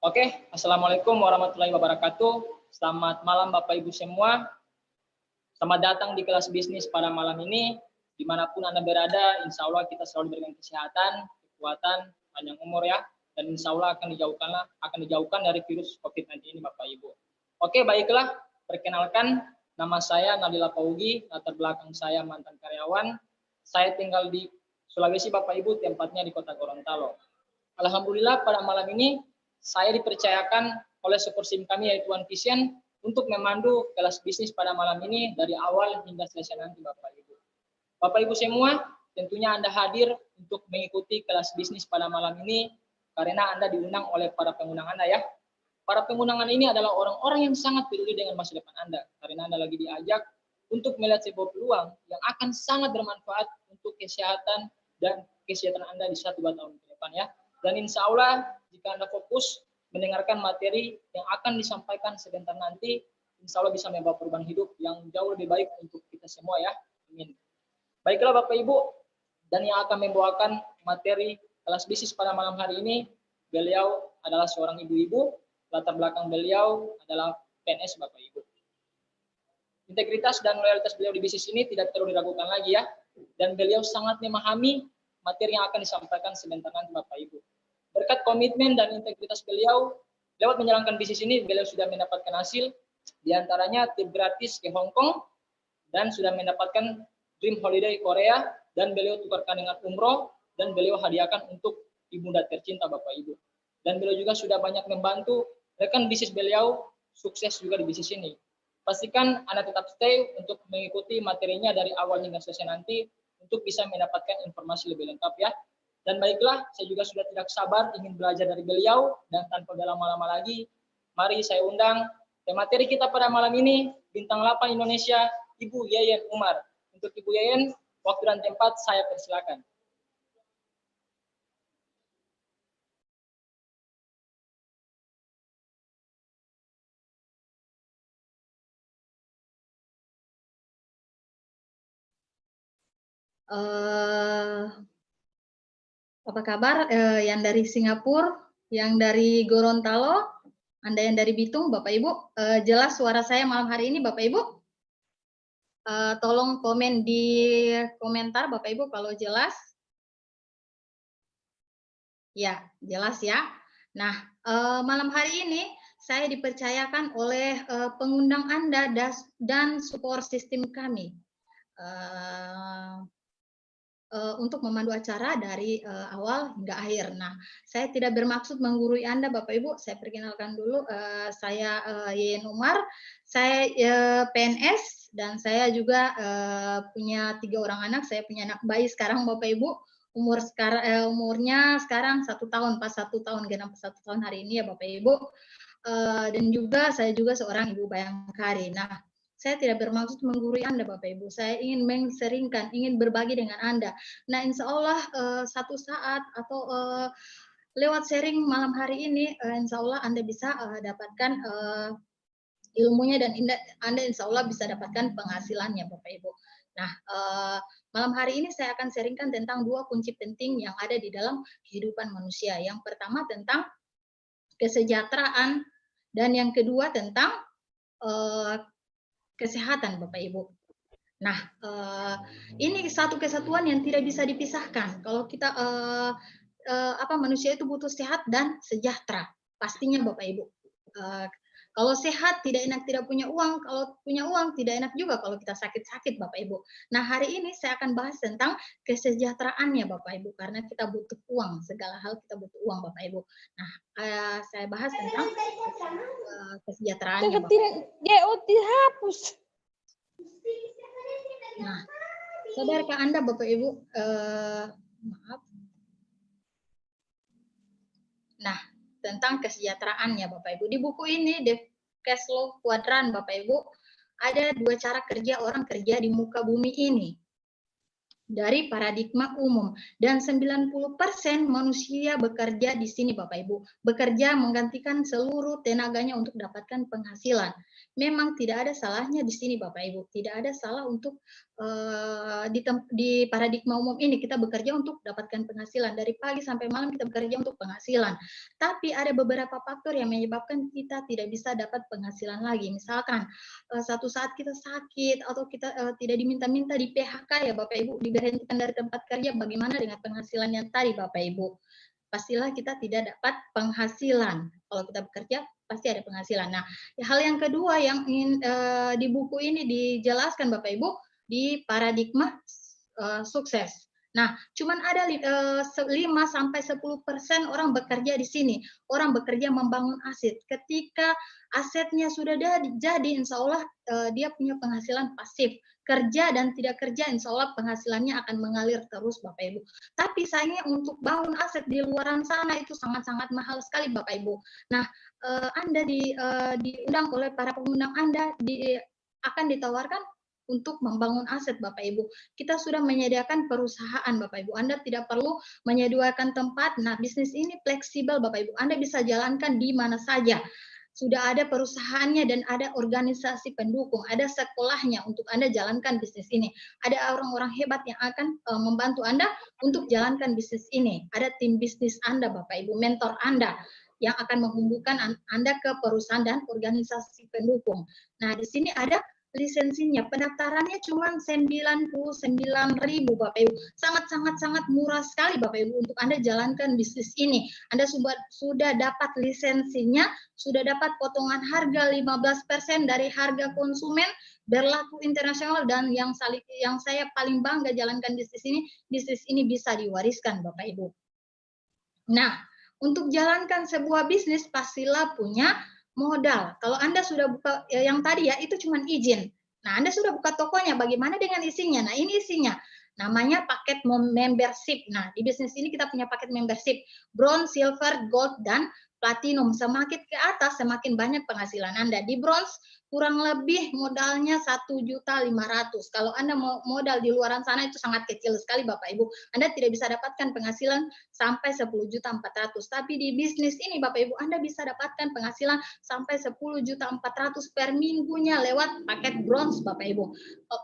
Oke, Assalamualaikum warahmatullahi wabarakatuh. Selamat malam Bapak Ibu semua. Selamat datang di kelas bisnis pada malam ini. Dimanapun Anda berada, insya Allah kita selalu diberikan kesehatan, kekuatan, panjang umur ya. Dan insya Allah akan dijauhkan dari virus COVID-19 ini Bapak Ibu. Oke, baiklah. Perkenalkan, nama saya Nadila Paugi, latar belakang saya mantan karyawan. Saya tinggal di Sulawesi Bapak Ibu, tempatnya di Kota Gorontalo. Alhamdulillah pada malam ini saya dipercayakan oleh supersim kami yaitu One Vision untuk memandu kelas bisnis pada malam ini dari awal hingga selesai nanti Bapak Ibu. Bapak Ibu semua, tentunya Anda hadir untuk mengikuti kelas bisnis pada malam ini karena Anda diundang oleh para pengundang Anda ya. Para pengundang ini adalah orang-orang yang sangat peduli dengan masa depan Anda karena Anda lagi diajak untuk melihat sebuah peluang yang akan sangat bermanfaat untuk kesehatan dan kesejahteraan Anda di 1-2 tahun ke depan ya. Dan insya Allah jika Anda fokus mendengarkan materi yang akan disampaikan sebentar nanti, insya Allah bisa membawa perubahan hidup yang jauh lebih baik untuk kita semua ya. Amin. Baiklah Bapak Ibu, dan yang akan membawakan materi kelas bisnis pada malam hari ini, beliau adalah seorang ibu-ibu, latar belakang beliau adalah PNS Bapak Ibu. Integritas dan loyalitas beliau di bisnis ini tidak perlu diragukan lagi ya, dan beliau sangat memahami materi yang akan disampaikan sebentar nanti Bapak Ibu. Berkat komitmen dan integritas beliau, lewat menjalankan bisnis ini, beliau sudah mendapatkan hasil, diantaranya trip gratis ke Hong Kong, dan sudah mendapatkan Dream Holiday Korea, dan beliau tukarkan dengan umroh, dan beliau hadiahkan untuk ibunda tercinta Bapak Ibu. Dan beliau juga sudah banyak membantu rekan bisnis beliau sukses juga di bisnis ini. Pastikan Anda tetap stay untuk mengikuti materinya dari awal hingga selesai nanti untuk bisa mendapatkan informasi lebih lengkap ya. Dan baiklah, saya juga sudah tidak sabar ingin belajar dari beliau, dan tanpa berlama-lama lagi, mari saya undang materi kita pada malam ini, Bintang 8 Indonesia, Ibu Yeyen Umar. Untuk Ibu Yeyen, waktu dan tempat saya persilakan. Apa kabar yang dari Singapura, yang dari Gorontalo, Anda yang dari Bitung, Bapak Ibu, jelas suara saya malam hari ini Bapak Ibu? Tolong komen di komentar Bapak Ibu kalau jelas. Ya, jelas ya. Nah, malam hari ini saya dipercayakan oleh pengundang Anda dan support system kami untuk memandu acara dari awal hingga akhir. Nah, saya tidak bermaksud menggurui Anda, Bapak Ibu. Saya perkenalkan dulu, saya Yeyen Umar. Saya PNS dan saya juga punya 3 orang anak. Saya punya anak bayi sekarang, Bapak Ibu. Umurnya sekarang 1 tahun, pas 1 tahun, genap 1 tahun hari ini ya, Bapak Ibu. Dan juga saya juga seorang ibu bayangkari. Nah, saya tidak bermaksud menggurui Anda, Bapak Ibu. Saya ingin menseringkan, ingin berbagi dengan Anda. Nah, insya Allah satu saat atau lewat sharing malam hari ini, insya Allah Anda bisa dapatkan ilmunya dan Anda insya Allah bisa dapatkan penghasilannya, Bapak Ibu. Nah, malam hari ini saya akan sharingkan tentang 2 kunci penting yang ada di dalam kehidupan manusia. Yang pertama tentang kesejahteraan dan yang kedua tentang kesehatan, Bapak Ibu. Nah, ini satu kesatuan yang tidak bisa dipisahkan. Kalau kita manusia itu butuh sehat dan sejahtera, pastinya Bapak Ibu. Kalau sehat tidak enak tidak punya uang, kalau punya uang tidak enak juga kalau kita sakit-sakit Bapak Ibu. Nah, hari ini saya akan bahas tentang kesejahteraannya Bapak Ibu, karena kita butuh uang, segala hal kita butuh uang Bapak Ibu. Nah, saya bahas tentang kesejahteraannya Bapak Ibu. Dihapus. Nah, sadarkah Anda Bapak Ibu, maaf. Nah, tentang kesejahteraannya Bapak Ibu. Di buku ini, The Caslow Quadrant Bapak Ibu, ada 2 cara kerja orang kerja di muka bumi ini. Dari paradigma umum, dan 90% manusia bekerja di sini Bapak Ibu, bekerja menggantikan seluruh tenaganya untuk dapatkan penghasilan. Memang tidak ada salahnya di sini Bapak Ibu, tidak ada salah untuk di paradigma umum ini kita bekerja untuk dapatkan penghasilan, dari pagi sampai malam kita bekerja untuk penghasilan. Tapi ada beberapa faktor yang menyebabkan kita tidak bisa dapat penghasilan lagi. Misalkan satu saat kita sakit atau kita tidak diminta-minta di PHK ya Bapak Ibu, diberhentikan dari tempat kerja, bagaimana dengan penghasilannya tadi Bapak Ibu? Pastilah kita tidak dapat penghasilan. Kalau kita bekerja pasti ada penghasilan. Nah, hal yang kedua yang ingin di buku ini dijelaskan Bapak Ibu, di paradigma sukses. Nah, cuman ada 5-10% orang bekerja di sini. Orang bekerja membangun aset. Ketika asetnya sudah jadi, insya Allah dia punya penghasilan pasif. Kerja dan tidak kerja, insya Allah penghasilannya akan mengalir terus Bapak Ibu. Tapi sayangnya untuk bangun aset di luaran sana itu sangat-sangat mahal sekali Bapak Ibu. Nah, Anda diundang oleh para pengundang Anda akan ditawarkan untuk membangun aset Bapak Ibu. Kita sudah menyediakan perusahaan Bapak Ibu. Anda tidak perlu menyediakan tempat. Nah, bisnis ini fleksibel Bapak Ibu. Anda bisa jalankan di mana saja. Sudah ada perusahaannya dan ada organisasi pendukung, ada sekolahnya untuk Anda jalankan bisnis ini. Ada orang-orang hebat yang akan membantu Anda untuk jalankan bisnis ini. Ada tim bisnis Anda Bapak Ibu, mentor Anda yang akan menghubungkan Anda ke perusahaan dan organisasi pendukung. Nah, di sini ada lisensinya, pendaftarannya cuma 99.000 Bapak Ibu. Sangat murah sekali Bapak Ibu untuk Anda jalankan bisnis ini. Anda sudah dapat lisensinya, sudah dapat potongan harga 15% dari harga konsumen, berlaku internasional, dan yang saya paling bangga jalankan bisnis ini bisa diwariskan Bapak Ibu. Nah, untuk jalankan sebuah bisnis pastilah punya modal. Kalau Anda sudah buka yang tadi ya, itu cuma izin. Nah, Anda sudah buka tokonya, bagaimana dengan isinya? Nah, ini isinya. Namanya paket membership. Nah, di bisnis ini kita punya paket membership. Bronze, silver, gold, dan platinum. Semakin ke atas, semakin banyak penghasilan Anda. Di bronze, kurang lebih modalnya 1.500.000. Kalau Anda mau modal di luaran sana itu sangat kecil sekali Bapak Ibu. Anda tidak bisa dapatkan penghasilan sampai 10.400.000. Tapi di bisnis ini Bapak Ibu Anda bisa dapatkan penghasilan sampai 10.400.000 per minggunya lewat paket bronze Bapak Ibu.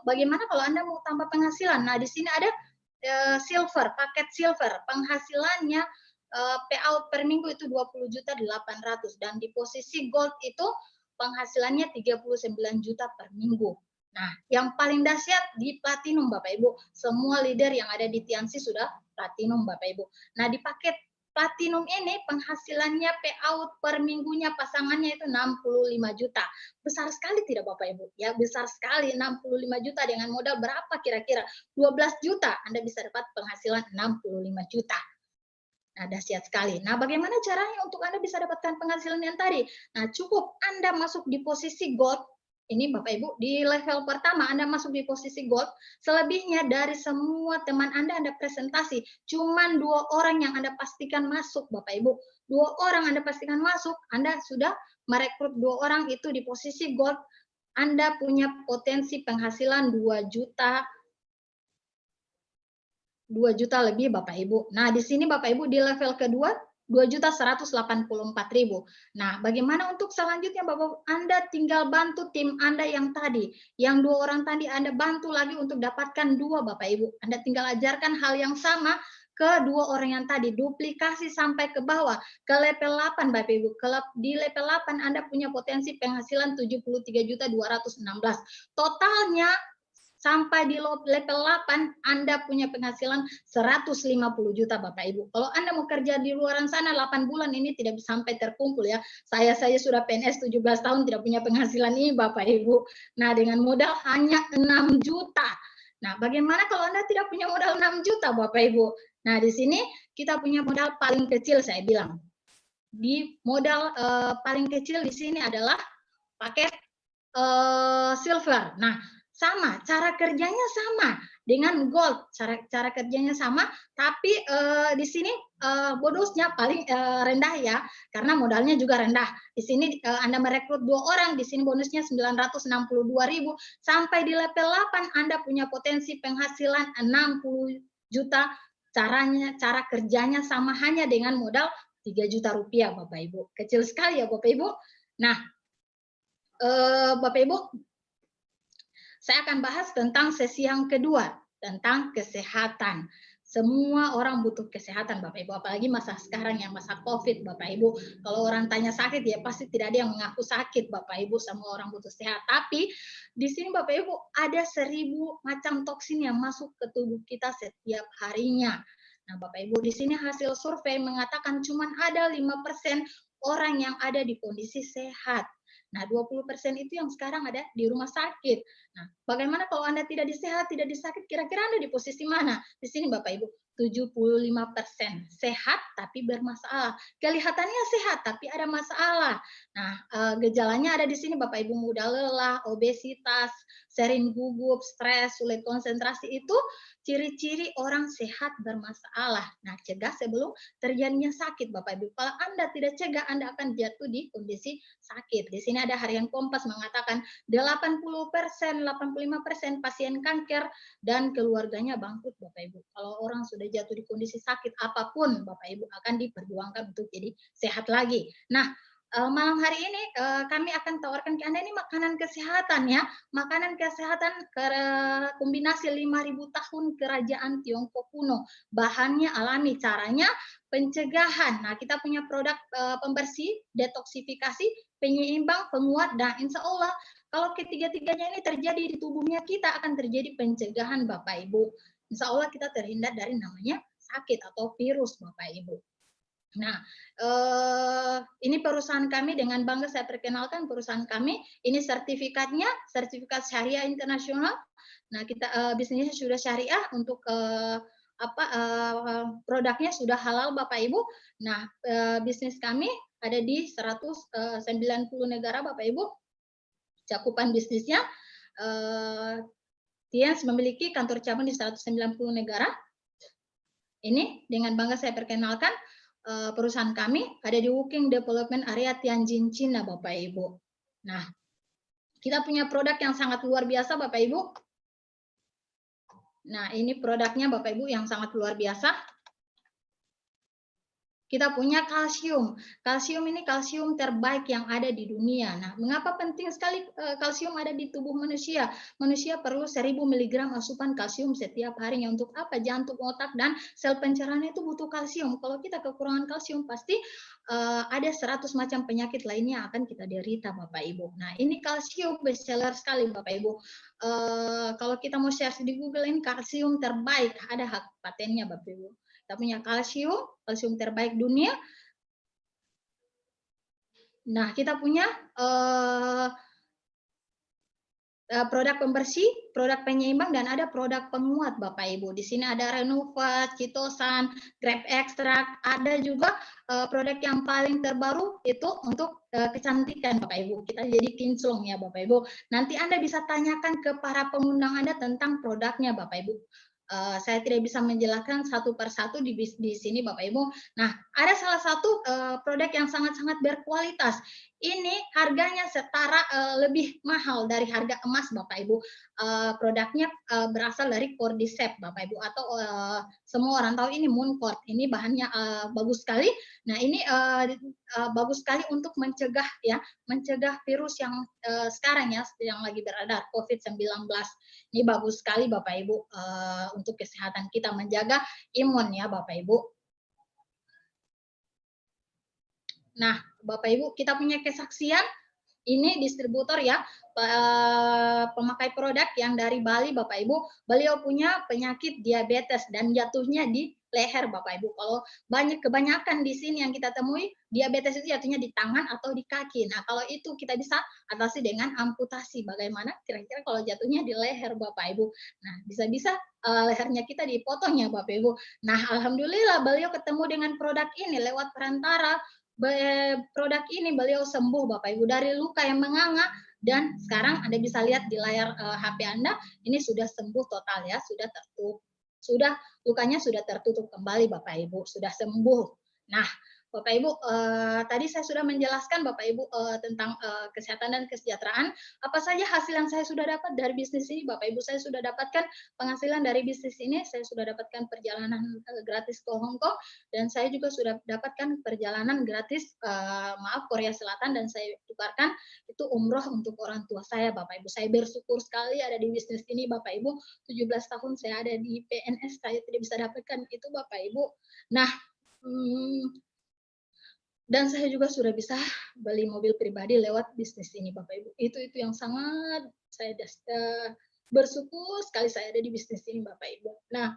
Bagaimana kalau Anda mau tambah penghasilan? Nah, di sini ada silver, paket silver. Penghasilannya payout per minggu itu 20.800.000 dan di posisi gold itu penghasilannya 39 juta per minggu. Nah, yang paling dahsyat di platinum Bapak Ibu. Semua leader yang ada di Tianxi sudah platinum Bapak Ibu. Nah, di paket platinum ini penghasilannya payout per minggunya pasangannya itu 65 juta. Besar sekali tidak Bapak Ibu? Ya, besar sekali 65 juta dengan modal berapa kira-kira? 12 juta Anda bisa dapat penghasilan 65 juta. Nah, dahsyat sekali. Nah, bagaimana caranya untuk Anda bisa dapatkan penghasilan yang tadi? Nah, cukup Anda masuk di posisi gold. Ini Bapak Ibu, di level pertama Anda masuk di posisi gold. Selebihnya dari semua teman Anda presentasi. Cuman 2 orang yang Anda pastikan masuk Bapak Ibu. 2 orang Anda pastikan masuk, Anda sudah merekrut 2 orang itu di posisi gold. Anda punya potensi penghasilan 2 juta 2 juta lebih Bapak Ibu. Nah, di sini Bapak Ibu di level kedua 2.184.000. Nah, bagaimana untuk selanjutnya Bapak Anda tinggal bantu tim Anda yang tadi. Yang 2 orang tadi Anda bantu lagi untuk dapatkan 2 Bapak Ibu. Anda tinggal ajarkan hal yang sama ke 2 orang yang tadi, duplikasi sampai ke bawah ke level 8 Bapak Ibu. Di level 8 Anda punya potensi penghasilan 73.216. Totalnya sampai di level 8 Anda punya penghasilan 150 juta Bapak Ibu. Kalau Anda mau kerja di luaran sana 8 bulan ini tidak sampai terkumpul ya. Saya sudah PNS 17 tahun tidak punya penghasilan ini Bapak Ibu. Nah, dengan modal hanya 6 juta. Nah, bagaimana kalau Anda tidak punya modal 6 juta Bapak Ibu? Nah, di sini kita punya modal paling kecil saya bilang. Di modal paling kecil di sini adalah paket silver. Nah, sama, cara kerjanya sama dengan gold. Cara kerjanya sama, tapi di sini bonusnya paling rendah ya, karena modalnya juga rendah. Di sini Anda merekrut 2 orang, di sini bonusnya 962.000. Sampai di level 8 Anda punya potensi penghasilan 60 juta. Cara kerjanya sama hanya dengan modal 3 juta rupiah Bapak Ibu. Kecil sekali ya Bapak Ibu. Nah, Bapak Ibu, saya akan bahas tentang sesi yang kedua, tentang kesehatan. Semua orang butuh kesehatan Bapak Ibu, apalagi masa sekarang yang masa COVID Bapak Ibu. Kalau orang tanya sakit ya pasti tidak ada yang mengaku sakit Bapak Ibu, semua orang butuh sehat. Tapi di sini Bapak Ibu ada 1000 macam toksin yang masuk ke tubuh kita setiap harinya. Nah Bapak Ibu, di sini hasil survei mengatakan cuma ada 5% orang yang ada di kondisi sehat. Nah, 20% itu yang sekarang ada di rumah sakit. Nah, bagaimana kalau Anda tidak disakit, kira-kira Anda di posisi mana? Di sini Bapak Ibu, 75% sehat tapi bermasalah. Kelihatannya sehat tapi ada masalah. Nah, gejalanya ada di sini Bapak Ibu, mudah lelah, obesitas, sering gugup, stres, sulit konsentrasi itu ciri-ciri orang sehat bermasalah. Nah, cegah sebelum terjadinya sakit Bapak Ibu. Kalau Anda tidak cegah, Anda akan jatuh di kondisi sakit. Di sini ada Harian Kompas mengatakan 80%, 85% pasien kanker dan keluarganya bangkrut Bapak Ibu. Kalau orang sudah jatuh di kondisi sakit apapun Bapak Ibu akan diperjuangkan untuk jadi sehat lagi. Nah, malam hari ini kami akan tawarkan ke Anda ini makanan kesehatan ya. Makanan kesehatan kombinasi 5.000 tahun kerajaan Tiongkok kuno. Bahannya alami, caranya pencegahan. Nah, kita punya produk pembersih, detoksifikasi, penyeimbang, penguat, dan insya Allah kalau ketiga-tiganya ini terjadi di tubuhnya kita akan terjadi pencegahan Bapak Ibu. Insya Allah kita terhindar dari namanya sakit atau virus Bapak Ibu. Nah, ini perusahaan kami dengan bangga saya perkenalkan perusahaan kami. Ini sertifikatnya, sertifikat syariah internasional. Nah, kita bisnisnya sudah syariah untuk produknya sudah halal Bapak Ibu. Nah, bisnis kami ada di 190 negara Bapak Ibu. Cakupan bisnisnya Tiens memiliki kantor cabang di 190 negara. Ini dengan bangga saya perkenalkan perusahaan kami ada di Woking Development Area Tianjin, Cina, Bapak Ibu. Nah, kita punya produk yang sangat luar biasa, Bapak Ibu. Nah, ini produknya Bapak Ibu yang sangat luar biasa. Kita punya kalsium. Kalsium ini kalsium terbaik yang ada di dunia. Nah, mengapa penting sekali kalsium ada di tubuh manusia? Manusia perlu 1000 mg asupan kalsium setiap harinya. Untuk apa? Jantung, otak, dan sel pencernaan itu butuh kalsium. Kalau kita kekurangan kalsium, pasti ada 100 macam penyakit lainnya yang akan kita derita, Bapak Ibu. Nah, ini kalsium best seller sekali, Bapak Ibu. Kalau kita mau search di Google, ini kalsium terbaik. Ada hak patennya, Bapak Ibu. Kita punya kalsium terbaik dunia. Nah, kita punya produk pembersih, produk penyeimbang, dan ada produk penguat, Bapak Ibu. Di sini ada Renovat, Citosan, Grape Extract, ada juga produk yang paling terbaru itu untuk kecantikan, Bapak Ibu. Kita jadi kinclong ya, Bapak Ibu. Nanti Anda bisa tanyakan ke para pengundang Anda tentang produknya, Bapak Ibu. Saya tidak bisa menjelaskan satu persatu di sini, Bapak Ibu. Nah, ada salah satu produk yang sangat-sangat berkualitas. Ini harganya setara lebih mahal dari harga emas, Bapak Ibu. Produknya berasal dari Cordyceps, Bapak Ibu, atau semua orang tahu ini Mooncort. Ini bahannya bagus sekali. Nah, ini bagus sekali untuk mencegah virus yang sekarang ya yang lagi beredar, COVID-19. Ini bagus sekali Bapak Ibu untuk kesehatan kita, menjaga imun ya Bapak Ibu. Nah, Bapak Ibu, kita punya kesaksian. Ini distributor ya, pemakai produk yang dari Bali, Bapak Ibu. Beliau punya penyakit diabetes dan jatuhnya di leher, Bapak Ibu. Kalau kebanyakan di sini yang kita temui, diabetes itu jatuhnya di tangan atau di kaki. Nah, kalau itu kita bisa atasi dengan amputasi. Bagaimana? Kira-kira kalau jatuhnya di leher, Bapak Ibu. Nah, bisa-bisa lehernya kita dipotong ya, Bapak Ibu. Nah, alhamdulillah beliau ketemu dengan produk ini lewat perantara produk ini beliau sembuh Bapak Ibu dari luka yang menganga, dan sekarang Anda bisa lihat di layar HP Anda ini sudah sembuh total ya, lukanya sudah tertutup kembali Bapak Ibu, sudah sembuh. Nah, Bapak Ibu, tadi saya sudah menjelaskan Bapak Ibu tentang kesehatan dan kesejahteraan. Apa saja hasil yang saya sudah dapat dari bisnis ini, Bapak Ibu? Saya sudah dapatkan penghasilan dari bisnis ini, saya sudah dapatkan perjalanan gratis ke Hong Kong, dan saya juga sudah dapatkan perjalanan gratis, Korea Selatan, dan saya tukarkan itu umroh untuk orang tua saya, Bapak Ibu. Saya bersyukur sekali ada di bisnis ini, Bapak Ibu. 17 tahun saya ada di PNS, saya tidak bisa dapatkan itu, Bapak Ibu. Nah, dan saya juga sudah bisa beli mobil pribadi lewat bisnis ini, Bapak Ibu. Itu yang sangat saya bersyukur sekali saya ada di bisnis ini, Bapak Ibu. Nah,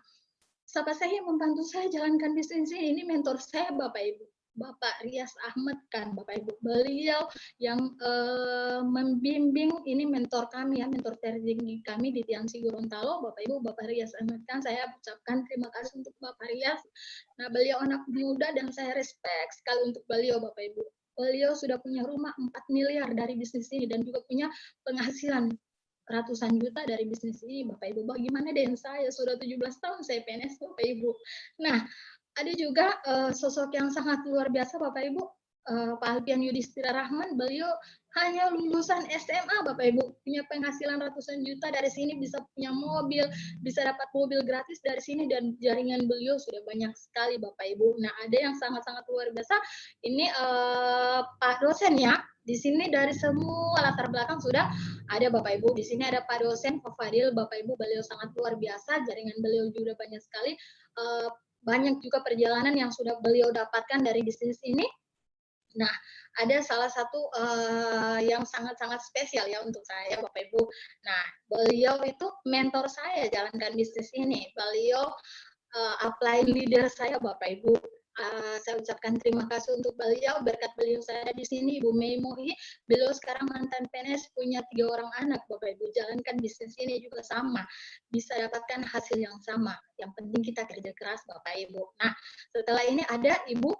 siapa saya yang membantu saya jalankan bisnis ini mentor saya, Bapak Ibu. Bapak Rias Ahmad Khan, Bapak Ibu. Beliau yang membimbing, ini mentor kami ya, mentor tertinggi kami di Tiansi Gorontalo, Bapak Ibu, Bapak Rias Ahmad Khan. Saya ucapkan terima kasih untuk Bapak Rias. Nah, beliau anak muda dan saya respect sekali untuk beliau, Bapak Ibu. Beliau sudah punya rumah 4 miliar dari bisnis ini dan juga punya penghasilan ratusan juta dari bisnis ini, Bapak Ibu. Bagaimana dengan saya? Sudah 17 tahun saya PNS, Bapak Ibu. Nah, ada juga sosok yang sangat luar biasa, Bapak Ibu. Pak Alfian Yudhistira Rahman, beliau hanya lulusan SMA, Bapak Ibu. Punya penghasilan ratusan juta dari sini, bisa punya mobil, bisa dapat mobil gratis dari sini, dan jaringan beliau sudah banyak sekali, Bapak Ibu. Nah, ada yang sangat-sangat luar biasa. Ini Pak dosen ya. Di sini dari semua latar belakang sudah ada Bapak Ibu. Di sini ada Pak dosen Pak Fadil, Bapak Ibu, beliau sangat luar biasa, jaringan beliau juga banyak sekali. Banyak juga perjalanan yang sudah beliau dapatkan dari bisnis ini. Nah, ada salah satu yang sangat-sangat spesial ya untuk saya, Bapak Ibu. Nah, beliau itu mentor saya jalankan bisnis ini. Beliau apply leader saya, Bapak Ibu. Saya ucapkan terima kasih untuk beliau, berkat beliau saya di sini, Ibu Mei Mohi. Beliau sekarang mantan PNS, punya 3 orang anak, Bapak Ibu. Jalankan bisnis ini juga sama, bisa dapatkan hasil yang sama. Yang penting kita kerja keras, Bapak Ibu. Nah, setelah ini ada Ibu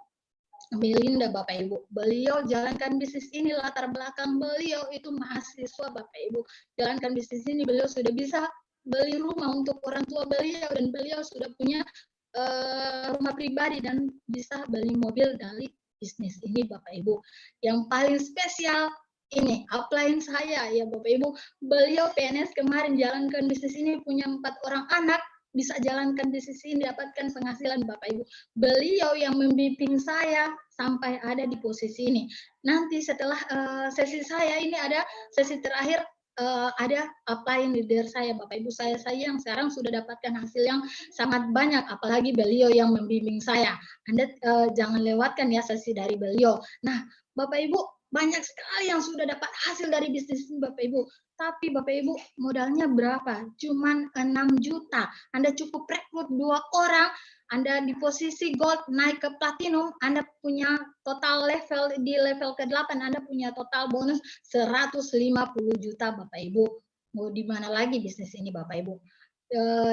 Melinda, Bapak Ibu. Beliau jalankan bisnis ini, latar belakang beliau itu mahasiswa, Bapak Ibu. Jalankan bisnis ini, beliau sudah bisa beli rumah untuk orang tua beliau, dan beliau sudah punya rumah pribadi dan bisa beli mobil dari bisnis ini, Bapak Ibu. Yang paling spesial ini upline saya ya Bapak Ibu, beliau PNS kemarin jalankan bisnis ini, punya 4 orang anak, bisa jalankan bisnis ini, dapatkan penghasilan, Bapak Ibu. Beliau yang membimbing saya sampai ada di posisi ini. Nanti setelah sesi saya ini ada sesi terakhir, ada upline leader saya, Bapak Ibu, saya yang sekarang sudah dapatkan hasil yang sangat banyak, apalagi beliau yang membimbing saya. Anda jangan lewatkan ya sesi dari beliau. Nah, Bapak Ibu, banyak sekali yang sudah dapat hasil dari bisnis ini, Bapak Ibu. Tapi Bapak Ibu, modalnya berapa? Cuman 6 juta. Anda cukup rekrut 2 orang, Anda di posisi gold, naik ke platinum, Anda punya total level, di level ke-8, Anda punya total bonus 150 juta, Bapak Ibu. Mau di mana lagi bisnis ini, Bapak Ibu?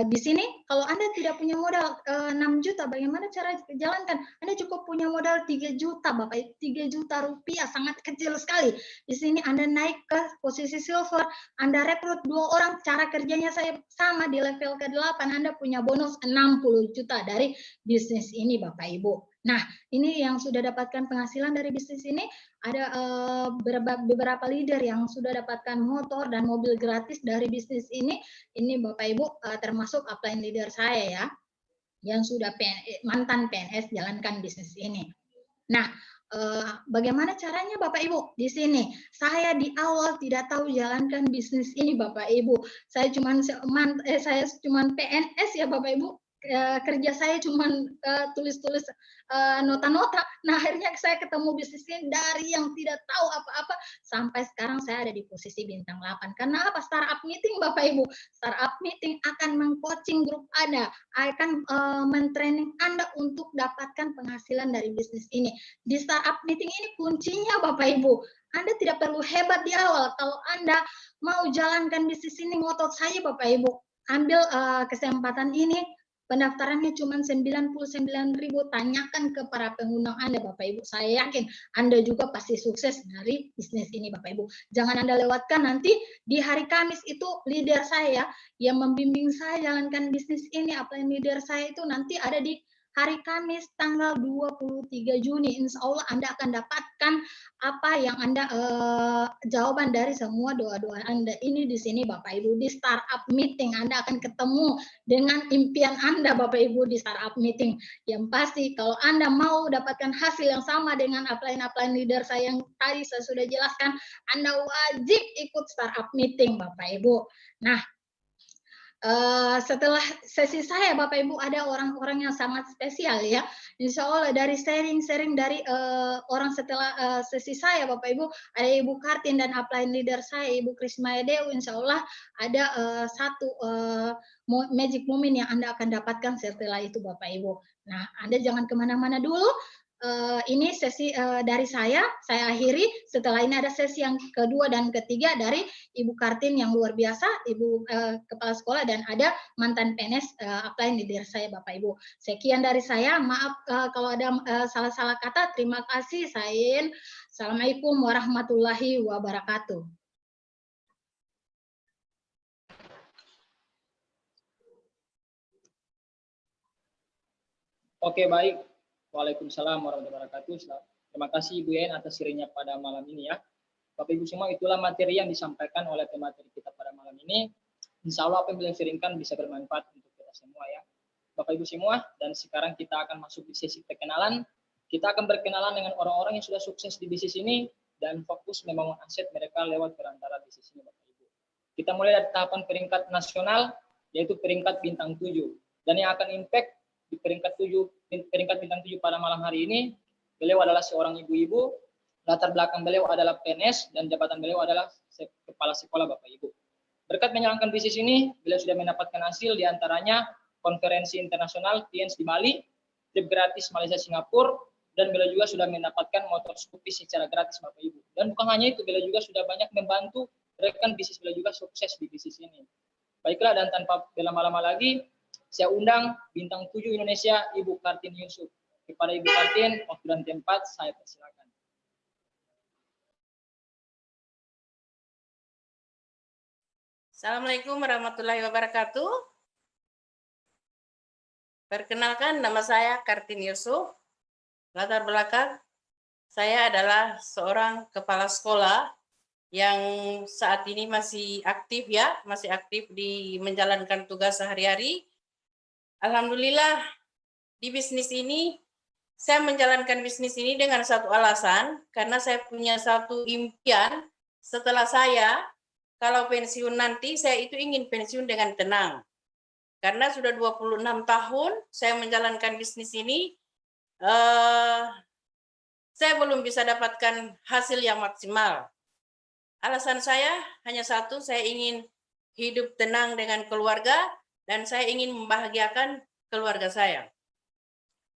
Di sini kalau Anda tidak punya modal 6 juta, bagaimana cara jalankan? Anda cukup punya modal 3 juta, Bapak, 3 juta rupiah, sangat kecil sekali. Di sini Anda naik ke posisi silver, Anda rekrut 2 orang, cara kerjanya saya sama di level ke-8, Anda punya bonus 60 juta dari bisnis ini, Bapak Ibu. Nah, ini yang sudah dapatkan penghasilan dari bisnis ini, ada beberapa leader yang sudah dapatkan motor dan mobil gratis dari bisnis ini. Ini Bapak Ibu termasuk upline leader saya ya, yang sudah mantan PNS jalankan bisnis ini. Nah, bagaimana caranya Bapak Ibu? Di sini saya di awal tidak tahu jalankan bisnis ini, Bapak Ibu. Saya cuman PNS ya Bapak Ibu. Kerja saya cuman tulis-tulis nota-nota. Nah, akhirnya saya ketemu bisnis ini dari yang tidak tahu apa-apa sampai sekarang saya ada di posisi bintang 8. Karena apa? Startup meeting, Bapak Ibu. Startup meeting akan meng-coaching grup Anda, akan men-training Anda untuk dapatkan penghasilan dari bisnis ini. Di startup meeting ini kuncinya Bapak Ibu, Anda tidak perlu hebat di awal. Kalau Anda mau jalankan bisnis ini, ngotot saja Bapak Ibu. Ambil kesempatan ini, pendaftarannya cuma 99.000, tanyakan ke para pengguna Anda Bapak Ibu. Saya yakin Anda juga pasti sukses dari bisnis ini Bapak Ibu. Jangan Anda lewatkan, nanti di hari Kamis itu leader saya yang membimbing saya jalankan bisnis ini, upline leader saya itu nanti ada di hari Kamis tanggal 23 Juni. Insya Allah Anda akan dapatkan apa yang Anda jawaban dari semua doa-doa Anda ini di sini Bapak Ibu, di startup meeting. Anda akan ketemu dengan impian Anda Bapak Ibu di startup meeting. Yang pasti kalau Anda mau dapatkan hasil yang sama dengan upline leader saya yang tadi saya sudah jelaskan, Anda wajib ikut startup meeting Bapak Ibu. Nah, setelah sesi saya Bapak Ibu, ada orang-orang yang sangat spesial ya. Insya Allah dari sharing dari orang setelah sesi saya Bapak Ibu, ada Ibu Kartin dan upline leader saya Ibu Krismaya Dewi. Insya Allah ada satu magic moment yang Anda akan dapatkan setelah itu Bapak Ibu. Nah, Anda jangan kemana-mana dulu. Ini sesi dari saya akhiri. Setelah ini ada sesi yang kedua dan ketiga dari Ibu Kartin yang luar biasa, Ibu Kepala Sekolah, dan ada mantan PNS upline leader saya Bapak Ibu. Sekian dari saya, maaf kalau ada salah-salah kata. Terima kasih, Sain. Assalamualaikum warahmatullahi wabarakatuh. Oke, baik. Waalaikumsalam warahmatullahi wabarakatuh. Terima kasih Ibu Yen atas sharingnya pada malam ini ya. Bapak Ibu semua, itulah materi yang disampaikan oleh pemateri kita pada malam ini. Insya Allah apa yang beliau sharingkan bisa bermanfaat untuk kita semua ya. Bapak Ibu semua, dan sekarang kita akan masuk di sesi perkenalan. Kita akan berkenalan dengan orang-orang yang sudah sukses di bisnis ini dan fokus membangun aset mereka lewat perantara bisnis ini Bapak Ibu. Kita mulai dari tahapan peringkat nasional, yaitu peringkat bintang 7. Dan yang akan impact di peringkat bintang 7 pada malam hari ini, beliau adalah seorang ibu-ibu, latar belakang beliau adalah PNS, dan jabatan beliau adalah kepala sekolah Bapak Ibu. Berkat menjalankan bisnis ini, beliau sudah mendapatkan hasil diantaranya konferensi internasional TIENS di Bali, trip gratis Malaysia Singapura, dan beliau juga sudah mendapatkan motor Scoopy secara gratis Bapak Ibu. Dan bukan hanya itu, beliau juga sudah banyak membantu rekan bisnis beliau juga sukses di bisnis ini. Baiklah, dan tanpa berlama-lama lagi, saya undang bintang 7 Indonesia Ibu Kartin Yusuf. Kepada Ibu Kartin, waktu dan tempat saya persilakan. Assalamualaikum warahmatullahi wabarakatuh. Perkenalkan, nama saya Kartin Yusuf. Latar belakang, saya adalah seorang kepala sekolah yang saat ini masih aktif masih aktif di menjalankan tugas sehari-hari. Alhamdulillah, di bisnis ini, saya menjalankan bisnis ini dengan satu alasan, karena saya punya satu impian setelah saya, kalau pensiun nanti, saya itu ingin pensiun dengan tenang. Karena sudah 26 tahun saya menjalankan bisnis ini, saya belum bisa dapatkan hasil yang maksimal. Alasan saya hanya satu, saya ingin hidup tenang dengan keluarga, dan saya ingin membahagiakan keluarga saya.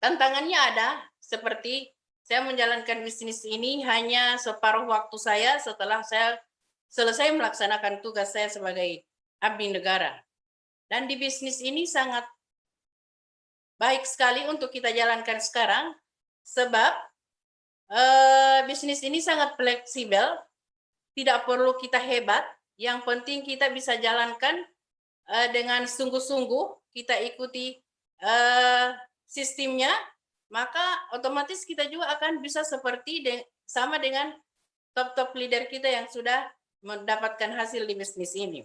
Tantangannya ada, seperti saya menjalankan bisnis ini hanya separuh waktu saya setelah saya selesai melaksanakan tugas saya sebagai abdi negara. Dan di bisnis ini sangat baik sekali untuk kita jalankan sekarang, sebab bisnis ini sangat fleksibel, tidak perlu kita hebat, yang penting kita bisa jalankan dengan sungguh-sungguh, kita ikuti sistemnya, maka otomatis kita juga akan bisa seperti sama dengan top-top leader kita yang sudah mendapatkan hasil di bisnis ini.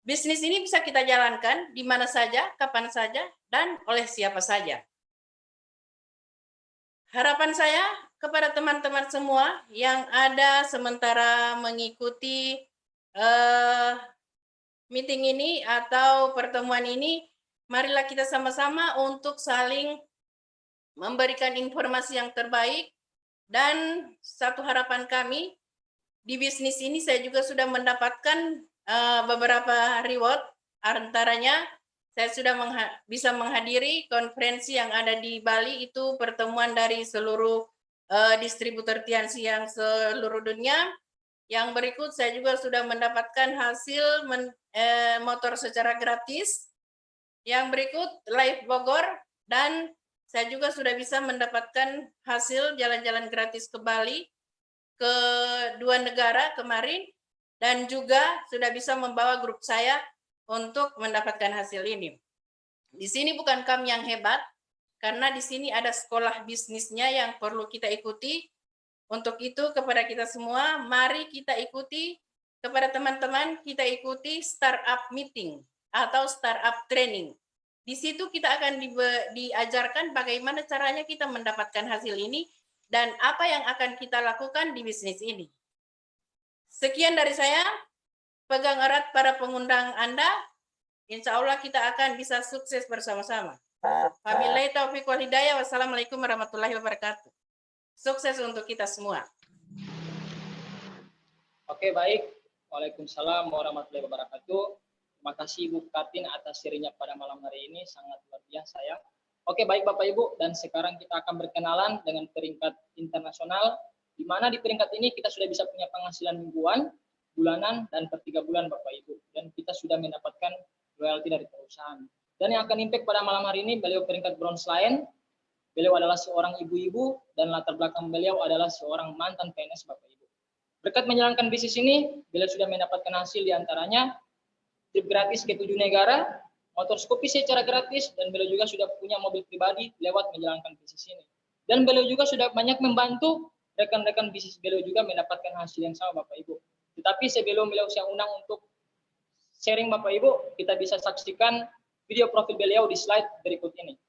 Bisnis ini bisa kita jalankan di mana saja, kapan saja, dan oleh siapa saja. Harapan saya kepada teman-teman semua yang ada sementara mengikuti meeting ini atau pertemuan ini, marilah kita sama-sama untuk saling memberikan informasi yang terbaik. Dan satu harapan kami, di bisnis ini saya juga sudah mendapatkan beberapa reward, antaranya saya sudah bisa menghadiri konferensi yang ada di Bali, itu pertemuan dari seluruh distributor Tianxi yang seluruh dunia. Yang berikut saya juga sudah mendapatkan hasil motor secara gratis. Yang berikut Live Bogor, dan saya juga sudah bisa mendapatkan hasil jalan-jalan gratis ke Bali, ke 2 negara kemarin, dan juga sudah bisa membawa grup saya untuk mendapatkan hasil ini. Di sini bukan kami yang hebat, karena di sini ada sekolah bisnisnya yang perlu kita ikuti. Untuk itu kepada kita semua, mari kita ikuti, kepada teman-teman kita ikuti startup meeting atau startup training. Di situ kita akan diajarkan bagaimana caranya kita mendapatkan hasil ini dan apa yang akan kita lakukan di bisnis ini. Sekian dari saya, pegang erat para pengundang Anda, insya Allah kita akan bisa sukses bersama-sama. Wabillahi taufiq wal hidayah, wassalamualaikum warahmatullahi wabarakatuh. Sukses untuk kita semua. Oke, baik. Waalaikumsalam warahmatullahi wabarakatuh. Terima kasih Ibu Kartin atas sharingnya pada malam hari ini, sangat luar biasa ya. Oke, baik Bapak Ibu, dan sekarang kita akan berkenalan dengan peringkat internasional, di mana di peringkat ini kita sudah bisa punya penghasilan mingguan, bulanan, dan per 3 bulan Bapak Ibu. Dan kita sudah mendapatkan royalti dari perusahaan. Dan yang akan impact pada malam hari ini, beliau peringkat bronze lain. Beliau adalah seorang ibu-ibu, dan latar belakang beliau adalah seorang mantan PNS Bapak Ibu. Berkat menjalankan bisnis ini, beliau sudah mendapatkan hasil diantaranya trip gratis ke 7 negara, motor Scoopy secara gratis, dan beliau juga sudah punya mobil pribadi lewat menjalankan bisnis ini. Dan beliau juga sudah banyak membantu rekan-rekan bisnis beliau juga mendapatkan hasil yang sama Bapak Ibu. Tetapi sebelum beliau saya undang untuk sharing Bapak Ibu, kita bisa saksikan video profil beliau di slide berikut ini.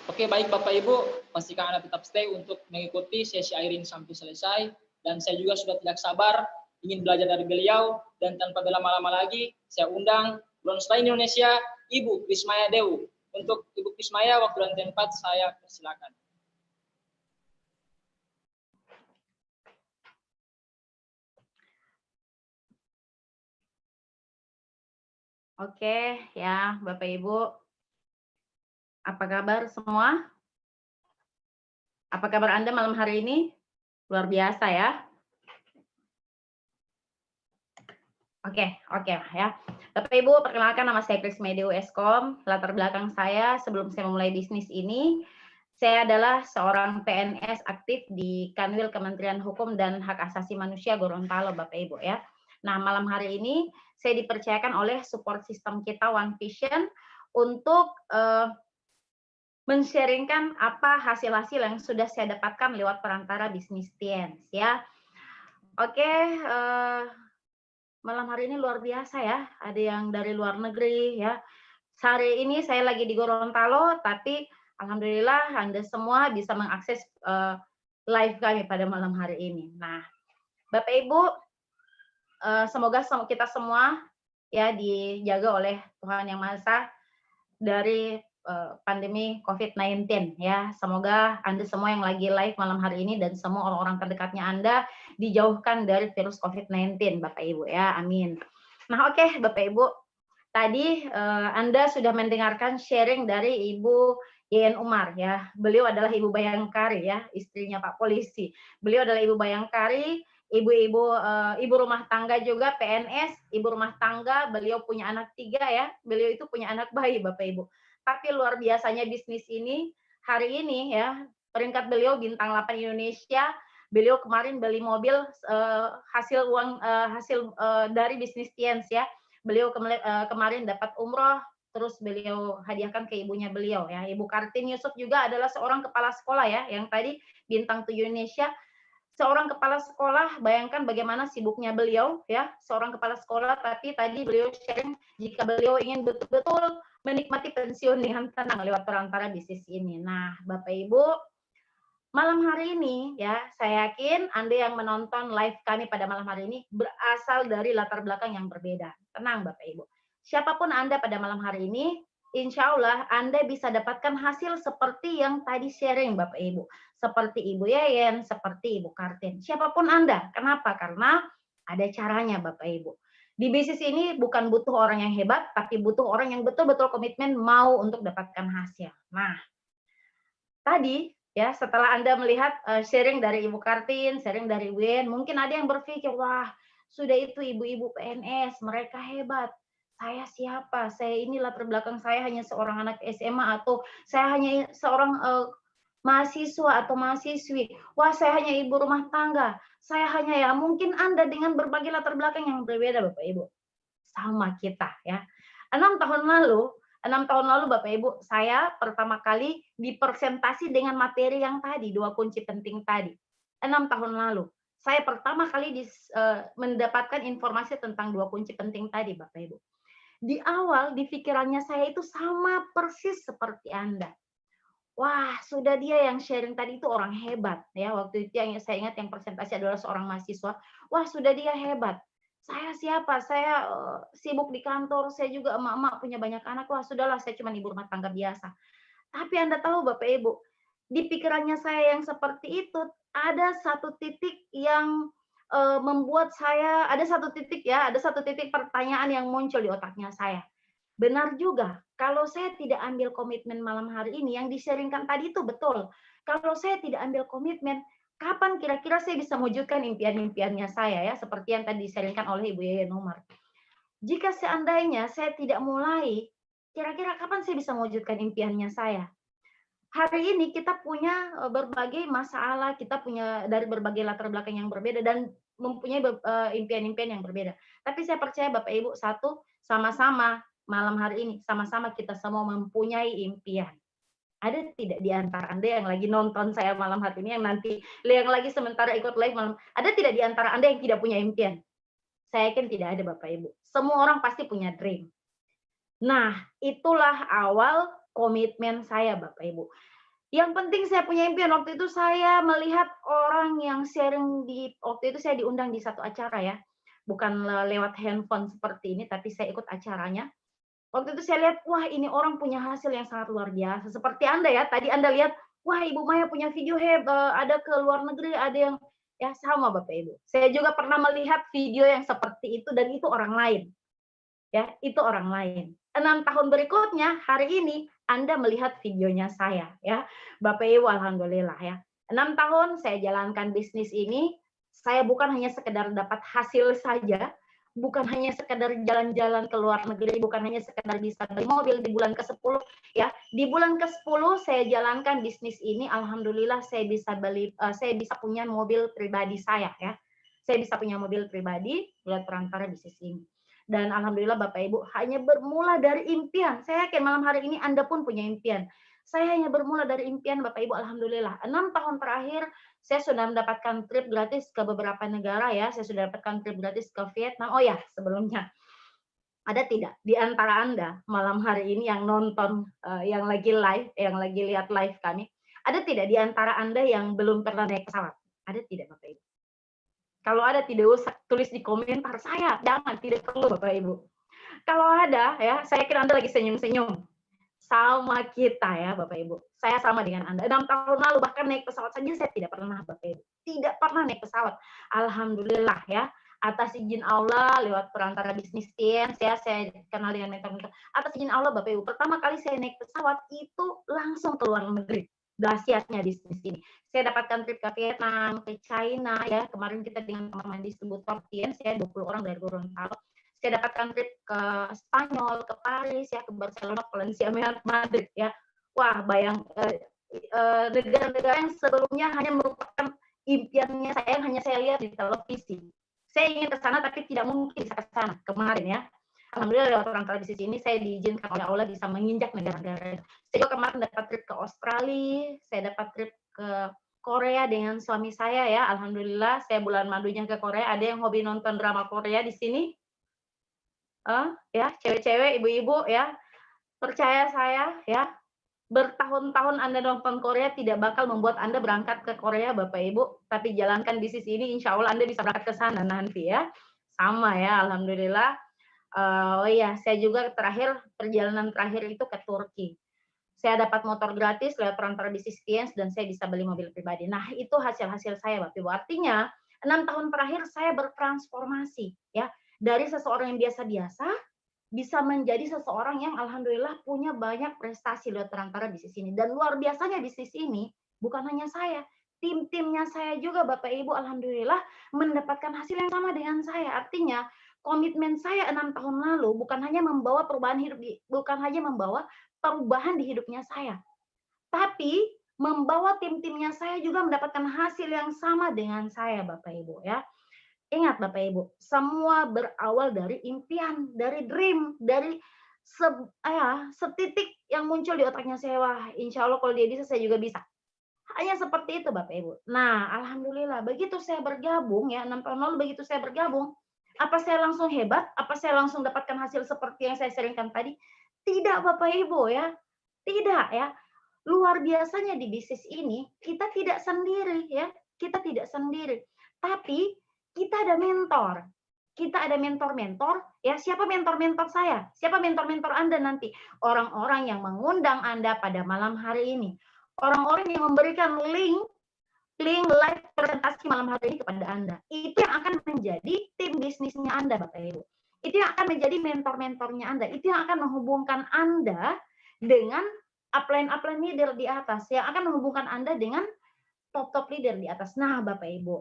Oke, baik Bapak Ibu, pastikan Anda tetap stay untuk mengikuti sesi air ini sampai selesai. Dan saya juga sudah tidak sabar ingin belajar dari beliau. Dan tanpa berlama-lama lagi, saya undang Bronstein Indonesia, Ibu Krismaya Dewu. Untuk Ibu Krismaya, waktu dan tempat saya persilakan. Oke, ya Bapak Ibu, apa kabar semua? Apa kabar Anda malam hari ini? Luar biasa ya. Oke ya. Bapak Ibu, perkenalkan nama saya Krismaya Dewu Eskom. Latar belakang saya sebelum saya memulai bisnis ini, saya adalah seorang PNS aktif di Kanwil Kementerian Hukum dan Hak Asasi Manusia Gorontalo, Bapak Ibu ya. Nah, malam hari ini saya dipercayakan oleh support system kita One Vision untuk men-sharingkan apa hasil-hasil yang sudah saya dapatkan lewat perantara bisnis Tiens ya. Oke, malam hari ini luar biasa ya. Ada yang dari luar negeri ya. Hari ini saya lagi di Gorontalo, tapi alhamdulillah Anda semua bisa mengakses live kami pada malam hari ini. Nah, Bapak Ibu, semoga kita semua ya dijaga oleh Tuhan Yang Maha Esa dari pandemi COVID-19 ya. Semoga Anda semua yang lagi live malam hari ini dan semua orang-orang terdekatnya Anda dijauhkan dari virus COVID-19, Bapak Ibu ya. Amin. Nah, oke, Bapak Ibu. Tadi Anda sudah mendengarkan sharing dari Ibu Yeyen Umar ya. Beliau adalah Ibu Bayangkari ya, istrinya Pak Polisi. Beliau adalah Ibu Bayangkari, ibu rumah tangga juga, PNS, ibu rumah tangga. Beliau punya anak 3 ya. Beliau itu punya anak bayi, Bapak Ibu. Tapi luar biasanya bisnis ini hari ini ya, peringkat beliau bintang 8 Indonesia. Beliau kemarin beli mobil hasil dari bisnis Tiens ya. Beliau kemarin dapat umroh, terus beliau hadiahkan ke ibunya beliau ya. Ibu Kartin Yusuf juga adalah seorang kepala sekolah ya, yang tadi bintang 7 Indonesia. Seorang kepala sekolah, bayangkan bagaimana sibuknya beliau ya, seorang kepala sekolah, tapi tadi beliau sharing jika beliau ingin betul-betul menikmati pensiun dengan tenang lewat perantara bisnis ini. Nah, Bapak Ibu, malam hari ini ya, saya yakin Anda yang menonton live kami pada malam hari ini berasal dari latar belakang yang berbeda. Tenang Bapak Ibu. Siapapun Anda pada malam hari ini, insya Allah Anda bisa dapatkan hasil seperti yang tadi sharing Bapak Ibu. Seperti Ibu Yeyen, seperti Ibu Kartin. Siapapun Anda. Kenapa? Karena ada caranya Bapak Ibu. Di bisnis ini bukan butuh orang yang hebat, tapi butuh orang yang betul-betul komitmen mau untuk dapatkan hasil. Nah, tadi ya, setelah Anda melihat sharing dari Ibu Kartin, sharing dari Ibu Yeyen, mungkin ada yang berpikir, wah sudah itu ibu-ibu PNS, mereka hebat. Saya siapa? Saya ini latar belakang saya hanya seorang anak SMA atau saya hanya seorang mahasiswa atau mahasiswi. Wah, saya hanya ibu rumah tangga. Saya hanya ya, mungkin Anda dengan berbagai latar belakang yang berbeda Bapak Ibu. Sama kita ya. 6 tahun lalu Bapak Ibu, saya pertama kali dipresentasi dengan materi yang tadi, 2 kunci penting tadi. 6 tahun lalu. Saya pertama kali mendapatkan informasi tentang 2 kunci penting tadi, Bapak Ibu. Di awal, di pikirannya saya itu sama persis seperti Anda. Wah, sudah dia yang sharing tadi itu orang hebat. Ya, waktu itu yang saya ingat yang presentasi adalah seorang mahasiswa. Wah, sudah dia hebat. Saya siapa? Saya sibuk di kantor, saya juga emak-emak punya banyak anak. Wah, sudahlah, saya cuma ibu rumah tangga biasa. Tapi Anda tahu Bapak Ibu, di pikirannya saya yang seperti itu, ada satu titik yang membuat saya, ada satu titik pertanyaan yang muncul di otaknya saya. Benar juga, kalau saya tidak ambil komitmen malam hari ini, yang di-sharingkan tadi itu betul. Kalau saya tidak ambil komitmen, kapan kira-kira saya bisa mewujudkan impian-impiannya saya ya, seperti yang tadi di-sharingkan oleh Ibu Yeyen Umar. Jika seandainya saya tidak mulai, kira-kira kapan saya bisa mewujudkan impiannya saya? Hari ini kita punya berbagai masalah, kita punya dari berbagai latar belakang yang berbeda dan mempunyai impian-impian yang berbeda. Tapi saya percaya Bapak Ibu, satu, sama-sama malam hari ini, sama-sama kita semua mempunyai impian. Ada tidak di antara Anda yang lagi nonton saya malam hari ini, yang lagi sementara ikut live malam, ada tidak di antara Anda yang tidak punya impian? Saya yakin tidak ada Bapak Ibu. Semua orang pasti punya dream. Nah, itulah awal komitmen saya Bapak Ibu. Yang penting saya punya impian. Waktu itu saya melihat orang yang sharing waktu itu saya diundang di satu acara ya. Bukan lewat handphone seperti ini, tapi saya ikut acaranya. Waktu itu saya lihat, wah ini orang punya hasil yang sangat luar biasa. Seperti Anda ya, tadi Anda lihat, wah Ibu Maya punya video ada ke luar negeri, ada yang ya sama Bapak Ibu. Saya juga pernah melihat video yang seperti itu dan itu orang lain. Ya, itu orang lain. 6 tahun berikutnya, hari ini Anda melihat videonya saya ya. Bapak Ibu alhamdulillah ya. 6 tahun saya jalankan bisnis ini, saya bukan hanya sekedar dapat hasil saja, bukan hanya sekedar jalan-jalan ke luar negeri, bukan hanya sekedar bisa beli mobil di bulan ke-10 ya. Di bulan ke-10 saya jalankan bisnis ini, alhamdulillah saya bisa punya mobil pribadi saya ya. Saya bisa punya mobil pribadi lewat perantara bisnis ini. Dan alhamdulillah Bapak Ibu hanya bermula dari impian. Saya yakin malam hari ini Anda pun punya impian. Saya hanya bermula dari impian Bapak Ibu alhamdulillah. 6 tahun terakhir saya sudah mendapatkan trip gratis ke beberapa negara ya. Saya sudah dapatkan trip gratis ke Vietnam. Oh ya, sebelumnya ada tidak di antara Anda malam hari ini yang nonton yang lagi lihat live kami, ada tidak di antara Anda yang belum pernah naik pesawat? Ada tidak Bapak Ibu? Kalau ada tidak usah tulis di komentar saya, jangan, tidak perlu Bapak Ibu. Kalau ada ya, saya kira Anda lagi senyum-senyum. Sama kita ya Bapak Ibu. Saya sama dengan Anda. 6 tahun lalu bahkan naik pesawat saja saya tidak pernah Bapak Ibu. Tidak pernah naik pesawat. Alhamdulillah ya. Atas izin Allah lewat perantara bisnis TN, saya kenal dengan mentor-mentor. Atas izin Allah Bapak Ibu, pertama kali saya naik pesawat itu langsung ke luar negeri. Dahsyatnya bisnis ini. Saya dapatkan trip ke Vietnam, ke China ya. Kemarin kita dengan teman-teman distributor TN, saya 20 orang dari Gorontalo. Saya dapatkan trip ke Spanyol, ke Paris ya, ke Barcelona, Valencia, Madrid ya. Wah, negara-negara yang sebelumnya hanya merupakan impiannya saya, hanya saya lihat di televisi. Saya ingin ke sana tapi tidak mungkin bisa ke sana kemarin ya. Alhamdulillah lewat perantara bisnis ini saya diizinkan oleh Allah bisa menginjak negara-negara. Saya juga kemarin dapat trip ke Australia, saya dapat trip ke Korea dengan suami saya ya. Alhamdulillah saya bulan madunya ke Korea. Ada yang hobi nonton drama Korea di sini? Ya, cewek-cewek, ibu-ibu ya. Percaya saya ya, bertahun-tahun Anda nonton Korea tidak bakal membuat Anda berangkat ke Korea Bapak Ibu, tapi jalankan bisnis ini insya Allah Anda bisa berangkat ke sana nanti ya. Sama ya, alhamdulillah. Oh iya, saya juga perjalanan terakhir itu ke Turki. Saya dapat motor gratis lewat perantara bisnis TN dan saya bisa beli mobil pribadi. Nah, itu hasil-hasil saya Bapak Ibu. Artinya 6 tahun terakhir saya bertransformasi ya, dari seseorang yang biasa-biasa bisa menjadi seseorang yang alhamdulillah punya banyak prestasi lewat perantara bisnis ini. Dan luar biasanya bisnis ini bukan hanya saya, tim-timnya saya juga Bapak Ibu alhamdulillah mendapatkan hasil yang sama dengan saya. Artinya komitmen saya 6 tahun lalu bukan hanya membawa perubahan di hidupnya saya, tapi membawa tim-timnya saya juga mendapatkan hasil yang sama dengan saya Bapak Ibu ya. Ingat Bapak Ibu, semua berawal dari impian, dari dream, dari setitik yang muncul di otaknya saya, wah insya Allah kalau dia bisa, saya juga bisa. Hanya seperti itu Bapak Ibu. Nah, alhamdulillah begitu saya bergabung ya, 6 tahun lalu begitu saya bergabung, apa saya langsung hebat? Apa saya langsung dapatkan hasil seperti yang saya sharingkan tadi? Tidak Bapak Ibu ya. Tidak ya. Luar biasanya di bisnis ini kita tidak sendiri ya. Kita tidak sendiri. Tapi kita ada mentor. Kita ada mentor-mentor ya. Siapa mentor-mentor saya? Siapa mentor-mentor Anda nanti? Orang-orang yang mengundang Anda pada malam hari ini. Orang-orang yang memberikan link live presentasi malam hari ini kepada Anda. Itu yang akan menjadi tim bisnisnya Anda, Bapak Ibu. Itu yang akan menjadi mentor-mentornya Anda. Itu yang akan menghubungkan Anda dengan upline leader di atas. Yang akan menghubungkan Anda dengan top leader di atas. Nah, Bapak Ibu,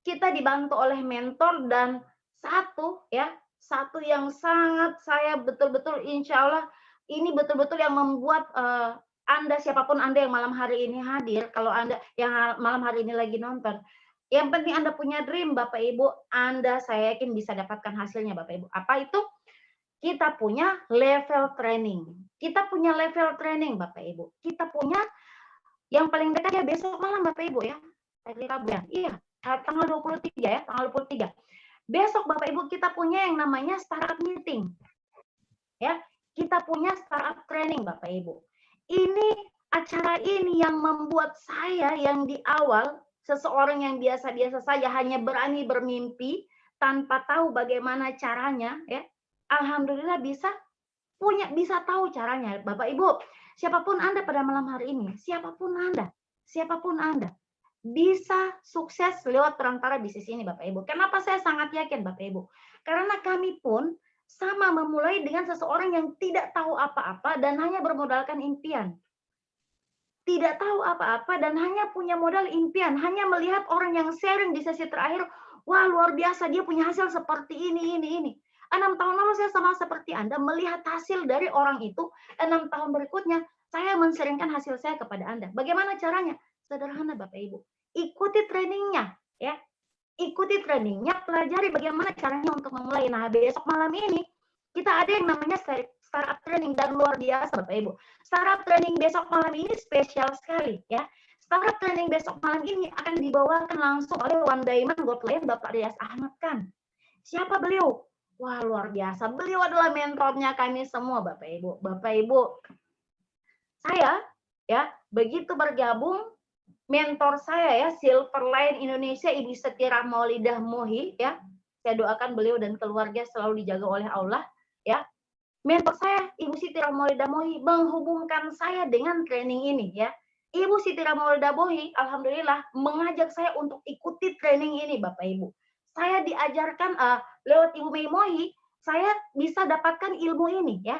kita dibantu oleh mentor dan satu yang sangat saya betul-betul insya Allah ini betul-betul yang membuat Anda, siapapun Anda yang malam hari ini hadir, kalau Anda yang malam hari ini lagi nonton, yang penting Anda punya dream, Bapak Ibu, Anda saya yakin bisa dapatkan hasilnya, Bapak Ibu. Apa itu? Kita punya level training. Kita punya level training, Bapak Ibu. Kita punya yang paling dekat ya besok malam, Bapak Ibu ya. Hari Rabu ya. Iya, tanggal 23 ya, tanggal 23. Besok Bapak Ibu kita punya yang namanya startup meeting. Ya, kita punya startup training, Bapak Ibu. Ini acara ini yang membuat saya yang di awal, seseorang yang biasa-biasa saja hanya berani bermimpi tanpa tahu bagaimana caranya, ya. Alhamdulillah bisa tahu caranya. Bapak Ibu, siapapun Anda pada malam hari ini, siapapun Anda bisa sukses lewat perantara bisnis ini, Bapak Ibu. Kenapa saya sangat yakin, Bapak Ibu? Karena kami pun sama memulai dengan seseorang yang tidak tahu apa-apa dan hanya bermodalkan impian. Tidak tahu apa-apa dan hanya punya modal impian, hanya melihat orang yang sharing di sesi terakhir, wah luar biasa, dia punya hasil seperti ini. 6 tahun lalu saya sama seperti Anda melihat hasil dari orang itu, 6 tahun berikutnya saya men-sharingkan hasil saya kepada Anda. Bagaimana caranya? Sederhana Bapak Ibu. Ikuti trainingnya, ya. Ikuti trainingnya, pelajari bagaimana caranya untuk memulai. Nah, besok malam ini kita ada yang namanya startup training dan luar biasa Bapak Ibu. Startup training besok malam ini spesial sekali, ya. Startup training besok malam ini akan dibawakan langsung oleh One Diamond God Lion Bapak Rias Ahmad Khan. Siapa beliau? Wah, luar biasa. Beliau adalah mentornya kami semua, Bapak Ibu. Bapak Ibu, saya ya begitu bergabung, mentor saya ya Silverline Indonesia Ibu Setira Maulidah Mohi ya. Saya doakan beliau dan keluarga selalu dijaga oleh Allah ya. Mentor saya Ibu Setira Maulidah Mohi menghubungkan saya dengan training ini ya. Ibu Setira Maulidah Mohi alhamdulillah mengajak saya untuk ikuti training ini Bapak Ibu. Saya diajarkan lewat Ibu Mei Mohi, saya bisa dapatkan ilmu ini ya.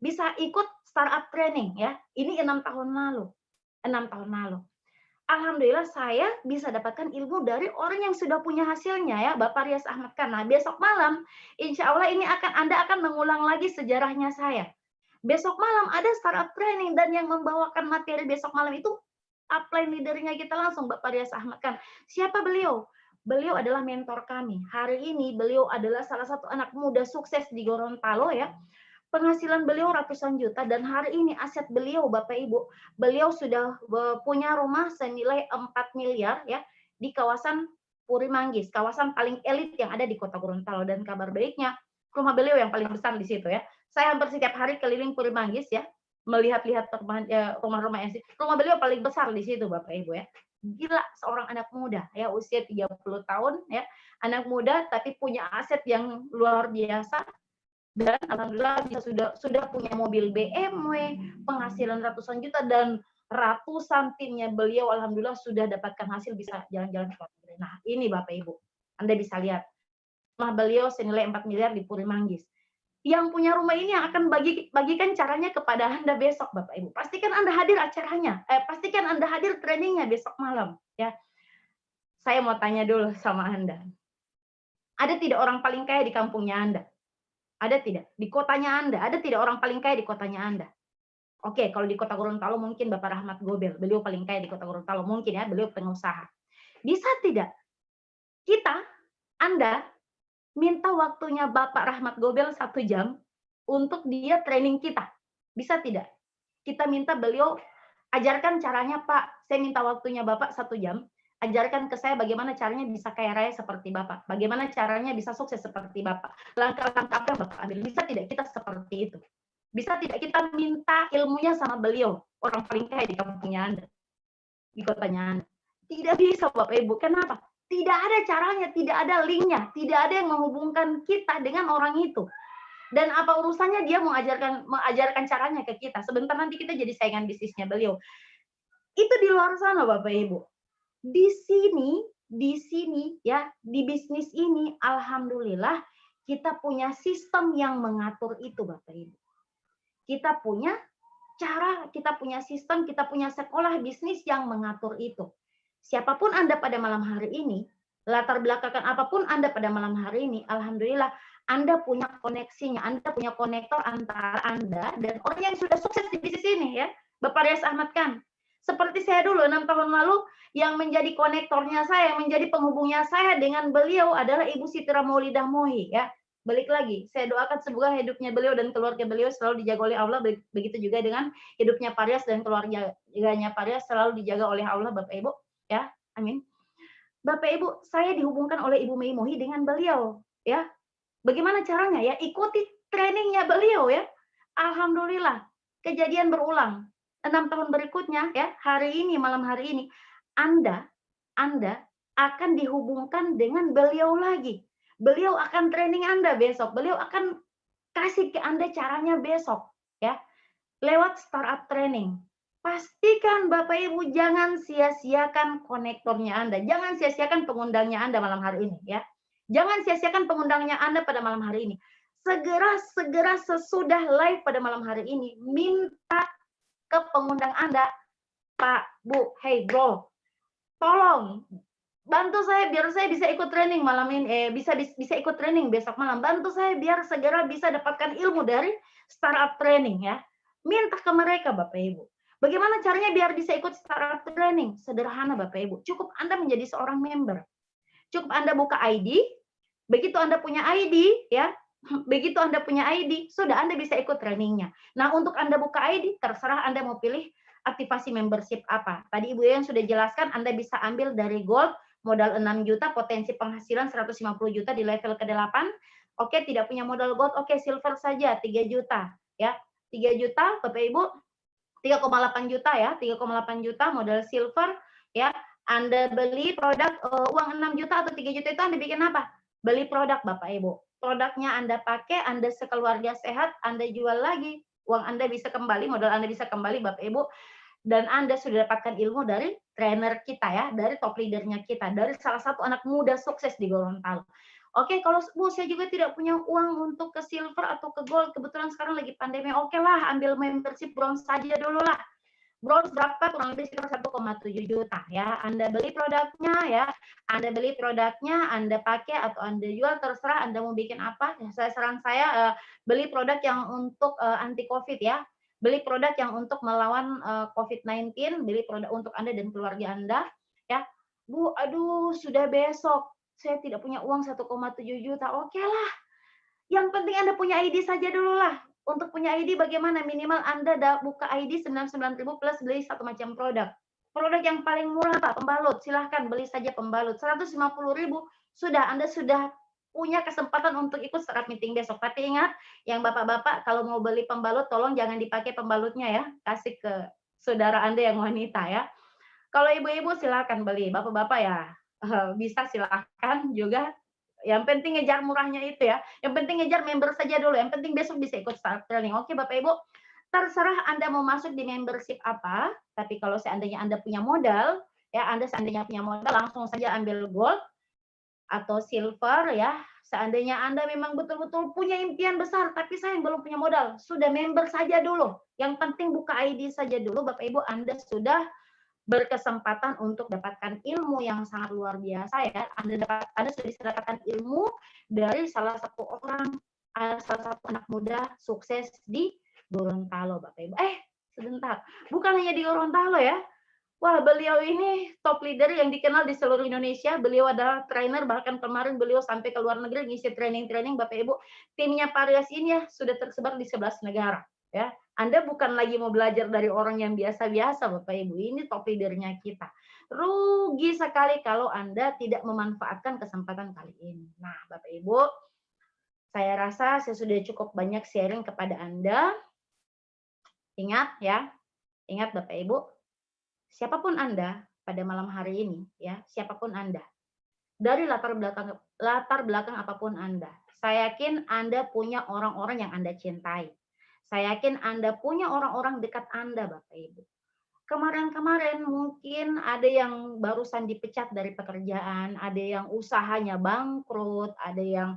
Bisa ikut startup training ya. Ini 6 tahun lalu. 6 tahun lalu. Alhamdulillah saya bisa dapatkan ilmu dari orang yang sudah punya hasilnya ya, Bapak Rias Ahmad Khan. Nah, besok malam insya Allah ini Anda akan mengulang lagi sejarahnya saya. Besok malam ada startup training dan yang membawakan materi besok malam itu upline leadernya kita langsung Bapak Rias Ahmad Khan. Siapa beliau? Beliau adalah mentor kami. Hari ini beliau adalah salah satu anak muda sukses di Gorontalo ya. Penghasilan beliau ratusan juta dan hari ini aset beliau Bapak Ibu, beliau sudah punya rumah senilai 4 miliar ya di kawasan Puri Manggis, kawasan paling elit yang ada di Kota Gorontalo dan kabar baiknya rumah beliau yang paling besar di situ ya. Saya hampir setiap hari keliling Puri Manggis ya, melihat-lihat rumah-rumah yang rumah beliau paling besar di situ Bapak Ibu ya. Gila seorang anak muda ya usia 30 tahun ya, anak muda tapi punya aset yang luar biasa dan alhamdulillah sudah punya mobil BMW, penghasilan ratusan juta dan ratusan timnya beliau alhamdulillah sudah dapatkan hasil bisa jalan-jalan ke luar negeri. Nah, ini Bapak Ibu. Anda bisa lihat rumah beliau senilai 4 miliar di Puri Manggis. Yang punya rumah ini yang akan bagikan caranya kepada Anda besok Bapak Ibu. Pastikan Anda hadir acaranya, pastikan Anda hadir trainingnya besok malam ya. Saya mau tanya dulu sama Anda. Ada tidak orang paling kaya di kampungnya Anda? Ada tidak? Di kotanya Anda, ada tidak orang paling kaya di kotanya Anda? Oke, kalau di Kota Gorontalo mungkin Bapak Rahmat Gobel, beliau paling kaya di Kota Gorontalo mungkin ya, beliau pengusaha. Bisa tidak kita, Anda minta waktunya Bapak Rahmat Gobel 1 jam untuk dia training kita. Bisa tidak? Kita minta beliau ajarkan caranya Pak, saya minta waktunya Bapak 1 jam, ajarkan ke saya bagaimana caranya bisa kaya raya seperti Bapak, bagaimana caranya bisa sukses seperti Bapak, langkah-langkah apa yang Bapak ambil. Bisa tidak kita seperti itu? Bisa tidak kita minta ilmunya sama beliau, orang paling kaya di kampungnya Anda, di kotanya Anda? Tidak bisa Bapak Ibu, kenapa? Tidak ada caranya, tidak ada linknya, tidak ada yang menghubungkan kita dengan orang itu. Dan apa urusannya dia mengajarkan caranya ke kita? Sebentar nanti kita jadi saingan bisnisnya beliau. Itu di luar sana Bapak Ibu. Di sini ya, di bisnis ini alhamdulillah kita punya sistem yang mengatur itu Bapak Ibu. Kita punya cara, kita punya sistem, kita punya sekolah bisnis yang mengatur itu. Siapapun Anda pada malam hari ini, latar belakang apapun Anda pada malam hari ini, alhamdulillah Anda punya koneksinya, Anda punya konektor antara Anda dan orang yang sudah sukses di bisnis ini ya, Bapak Rias Ahmad Khan. Seperti saya dulu 6 tahun lalu yang menjadi konektornya saya, yang menjadi penghubungnya saya dengan beliau adalah Ibu Setira Maulidah Mohi ya. Balik lagi, saya doakan semoga hidupnya beliau dan keluarga beliau selalu dijaga oleh Allah, begitu juga dengan hidupnya Pak Rias dan keluarganya Pak Rias selalu dijaga oleh Allah Bapak Ibu. Ya, amin. Bapak Ibu, saya dihubungkan oleh Ibu Mei Mohi dengan beliau, ya. Bagaimana caranya ya? Ikuti trainingnya beliau ya. Alhamdulillah, kejadian berulang. 6 tahun berikutnya ya, hari ini, malam hari ini, Anda akan dihubungkan dengan beliau lagi. Beliau akan training Anda besok, beliau akan kasih ke Anda caranya besok ya, lewat startup training. Pastikan Bapak Ibu jangan sia-siakan konektornya Anda, jangan sia-siakan pengundangnya Anda malam hari ini ya. Jangan sia-siakan pengundangnya Anda pada malam hari ini. Segera sesudah live pada malam hari ini, minta ke pengundang Anda, Pak, Bu, hey bro, tolong bantu saya biar saya bisa ikut training malam ini, bisa ikut training besok malam. Bantu saya biar segera bisa dapatkan ilmu dari startup training ya. Minta ke mereka Bapak Ibu. Bagaimana caranya biar bisa ikut startup training? Sederhana Bapak Ibu. Cukup Anda menjadi seorang member. Cukup Anda buka ID. Begitu Anda punya ID ya, begitu Anda punya ID, sudah Anda bisa ikut trainingnya. Nah, untuk Anda buka ID, terserah Anda mau pilih aktivasi membership apa. Tadi Ibu yang sudah jelaskan, Anda bisa ambil dari Gold, modal 6 juta, potensi penghasilan 150 juta di level ke-8. Oke, tidak punya modal Gold, oke, Silver saja, 3 juta. Ya, 3 juta, Bapak Ibu, 3,8 juta ya, 3,8 juta modal Silver. Ya, Anda beli produk uang 6 juta atau 3 juta itu Anda bikin apa? Beli produk Bapak Ibu. Produknya Anda pakai, Anda sekeluarga sehat, Anda jual lagi. Uang Anda bisa kembali, modal Anda bisa kembali Bapak Ibu. Dan Anda sudah dapatkan ilmu dari trainer kita ya, dari top leadernya kita, dari salah satu anak muda sukses di Gorontalo. Oke, kalau Bu, saya juga tidak punya uang untuk ke silver atau ke gold, kebetulan sekarang lagi pandemi, oke lah, ambil membership bronze saja dulu lah. Bronze berapa? Kurang lebih sekitar 1,7 juta ya. Anda beli produknya ya, Anda pakai atau Anda jual, terserah Anda mau bikin apa. Saran saya beli produk yang untuk anti COVID ya. Beli produk yang untuk melawan COVID-19, beli produk untuk Anda dan keluarga Anda ya. Bu, aduh sudah besok, saya tidak punya uang 1,7 juta. Oke lah. Yang penting Anda punya ID saja dulu lah. Untuk punya ID bagaimana? Minimal Anda buka ID 99.000 plus beli satu macam produk. Produk yang paling murah Pak, pembalut. Silahkan beli saja pembalut. 150.000 sudah Anda sudah punya kesempatan untuk ikut startup meeting besok. Tapi ingat, yang bapak-bapak kalau mau beli pembalut tolong jangan dipakai pembalutnya ya. Kasih ke saudara Anda yang wanita ya. Kalau ibu-ibu silakan beli, bapak-bapak ya bisa silahkan juga. Yang penting ngejar murahnya itu ya. Yang penting ngejar member saja dulu. Yang penting besok bisa ikut startup training. Oke Bapak Ibu, terserah Anda mau masuk di membership apa. Tapi kalau seandainya Anda punya modal, ya Anda seandainya punya modal langsung saja ambil gold atau silver ya. Seandainya Anda memang betul-betul punya impian besar, tapi saya belum punya modal, sudah member saja dulu. Yang penting buka ID saja dulu, Bapak Ibu, Anda sudah berkesempatan untuk dapatkan ilmu yang sangat luar biasa ya. Anda sudah bisa dapatkan ilmu dari salah satu anak muda sukses di Gorontalo, Bapak Ibu. Sebentar, bukan hanya di Gorontalo ya. Wah, beliau ini top leader yang dikenal di seluruh Indonesia. Beliau adalah trainer, bahkan kemarin beliau sampai ke luar negeri ngisi training-training, Bapak Ibu. Timnya Pak Rias ini ya sudah tersebar di 11 negara ya. Anda bukan lagi mau belajar dari orang yang biasa-biasa, Bapak Ibu. Ini top leadernya kita. Rugi sekali kalau Anda tidak memanfaatkan kesempatan kali ini. Nah, Bapak Ibu, saya rasa saya sudah cukup banyak sharing kepada Anda. Ingat ya, ingat Bapak Ibu, siapapun Anda pada malam hari ini, ya, siapapun Anda, dari latar belakang apapun Anda, saya yakin Anda punya orang-orang yang Anda cintai. Saya yakin Anda punya orang-orang dekat Anda, Bapak Ibu. Kemarin-kemarin mungkin ada yang barusan dipecat dari pekerjaan, ada yang usahanya bangkrut, ada yang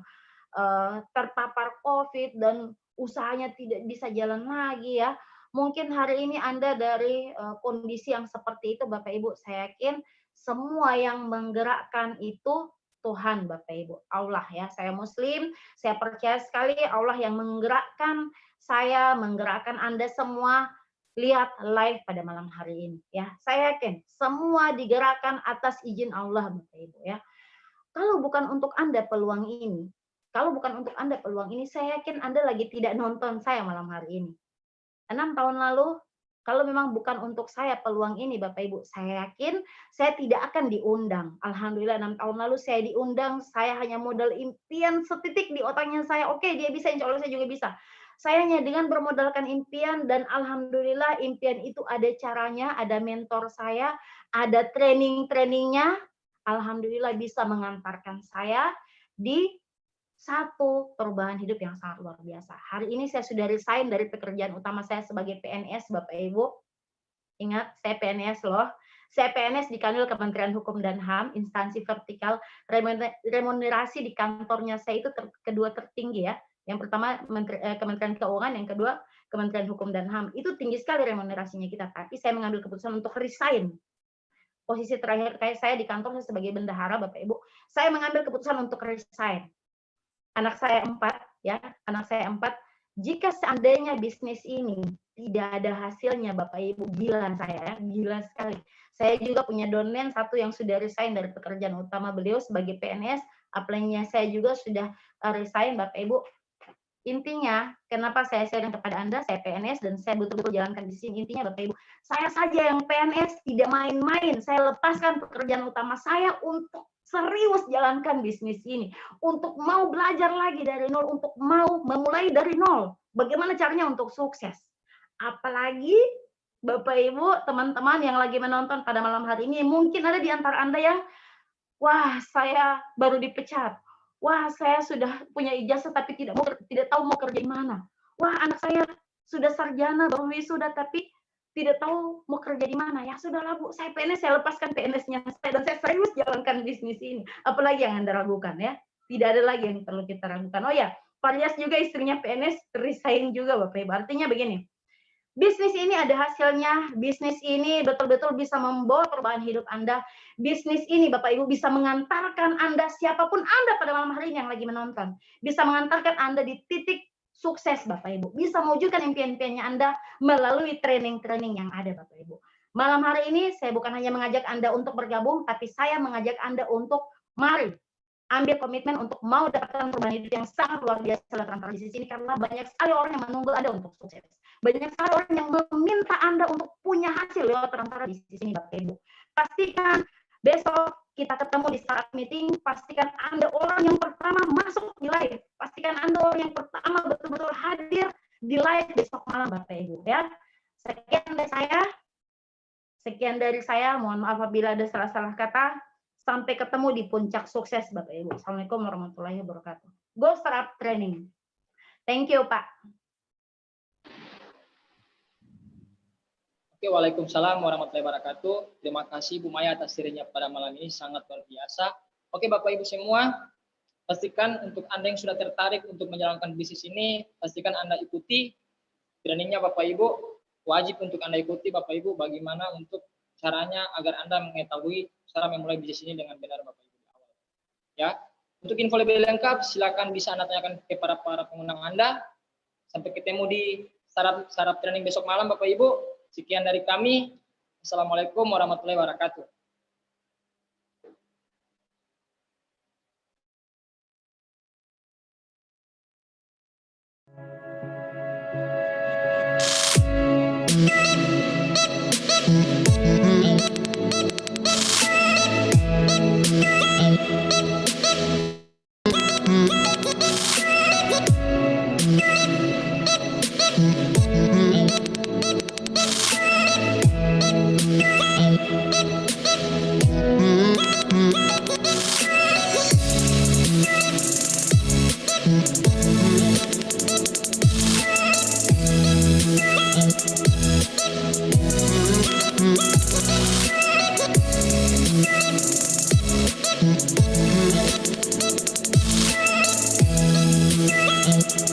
terpapar COVID dan usahanya tidak bisa jalan lagi ya. Mungkin hari ini Anda dari kondisi yang seperti itu, Bapak Ibu, saya yakin semua yang menggerakkan itu Tuhan, Bapak Ibu, Allah ya. Saya Muslim, saya percaya sekali Allah yang menggerakkan saya, menggerakkan Anda semua lihat live pada malam hari ini ya. Saya yakin semua digerakkan atas izin Allah, Bapak Ibu ya. Kalau bukan untuk Anda peluang ini, saya yakin Anda lagi tidak nonton saya malam hari ini. 6 tahun lalu, kalau memang bukan untuk saya peluang ini, Bapak Ibu, saya yakin saya tidak akan diundang. Alhamdulillah 6 tahun lalu saya diundang, saya hanya modal impian setitik di otaknya saya. Oke, dia bisa, insya Allah saya juga bisa. Saya hanya dengan bermodalkan impian dan alhamdulillah impian itu ada caranya, ada mentor saya, ada training-trainingnya. Alhamdulillah bisa mengantarkan saya di satu perubahan hidup yang sangat luar biasa. Hari ini saya sudah resign dari pekerjaan utama saya sebagai PNS, Bapak Ibu. Ingat, saya PNS loh. Saya PNS di Kanwil Kementerian Hukum dan HAM, instansi vertikal. Remunerasi di kantornya saya itu kedua tertinggi ya. Yang pertama Kementerian Keuangan, yang kedua Kementerian Hukum dan HAM. Itu tinggi sekali remunerasinya kita. Tapi saya mengambil keputusan untuk resign. Posisi terakhir kayak saya di kantor, saya sebagai bendahara, Bapak Ibu. Saya mengambil keputusan untuk resign. Anak saya 4, ya. Anak saya 4. Jika seandainya bisnis ini tidak ada hasilnya, Bapak Ibu, gila saya, ya. Gila sekali. Saya juga punya downline satu yang sudah resign dari pekerjaan utama beliau sebagai PNS. Upline-nya saya juga sudah resign, Bapak Ibu. Intinya, kenapa saya sharing kepada Anda, saya PNS dan saya betul-betul jalankan di sini. Intinya Bapak Ibu, saya saja yang PNS tidak main-main. Saya lepaskan pekerjaan utama saya untuk serius jalankan bisnis ini. Untuk mau belajar lagi dari nol, untuk mau memulai dari nol. Bagaimana caranya untuk sukses? Apalagi Bapak Ibu, teman-teman yang lagi menonton pada malam hari ini, mungkin ada di antara Anda yang, wah saya baru dipecat. Wah, saya sudah punya ijazah tapi tidak tahu mau kerja di mana. Wah, anak saya sudah sarjana, baru wisuda tapi tidak tahu mau kerja di mana. Ya sudahlah Bu, saya PNS, saya lepaskan PNS-nya saya dan saya serius jalankan bisnis ini. Apalagi yang Anda ragukan ya. Tidak ada lagi yang perlu kita ragukan. Oh ya, Parias juga istrinya PNS resign juga Bapak Ibu. Artinya begini. Bisnis ini ada hasilnya, bisnis ini betul-betul bisa membawa perubahan hidup Anda. Bisnis ini Bapak Ibu bisa mengantarkan Anda, siapapun Anda pada malam hari ini yang lagi menonton, bisa mengantarkan Anda di titik sukses Bapak Ibu. Bisa mewujudkan impian-impiannya Anda melalui training-training yang ada Bapak Ibu. Malam hari ini saya bukan hanya mengajak Anda untuk bergabung, tapi saya mengajak Anda untuk mari ambil komitmen untuk mau dapatkan perubahan hidup yang sangat luar biasa lewat bisnis ini, karena banyak sekali orang yang menunggu Anda untuk sukses. Banyak sekali orang yang meminta Anda untuk punya hasil lewat perantara bisnis ini Bapak Ibu. Pastikan besok kita ketemu di startup meeting, pastikan Anda orang yang pertama masuk di live. Pastikan Anda orang yang pertama betul-betul hadir di live besok malam Bapak Ibu ya. Sekian dari saya, mohon maaf apabila ada salah-salah kata. Sampai ketemu di puncak sukses Bapak Ibu. Assalamualaikum warahmatullahi wabarakatuh. Go Startup Training. Thank you Pak. Oke, waalaikumsalam warahmatullahi wabarakatuh. Terima kasih Bu Maya atas sharingnya pada malam ini, sangat luar biasa. Oke Bapak Ibu semua, pastikan untuk Anda yang sudah tertarik untuk menjalankan bisnis ini, pastikan Anda ikuti trainingnya Bapak Ibu. Wajib untuk Anda ikuti Bapak Ibu bagaimana untuk caranya agar Anda mengetahui cara memulai bisnis ini dengan benar Bapak Ibu. Ya, untuk info lebih lengkap silakan bisa Anda tanyakan ke para pengundang Anda. Sampai ketemu di startup training besok malam Bapak Ibu. Sekian dari kami. Assalamualaikum warahmatullahi wabarakatuh. Thank you.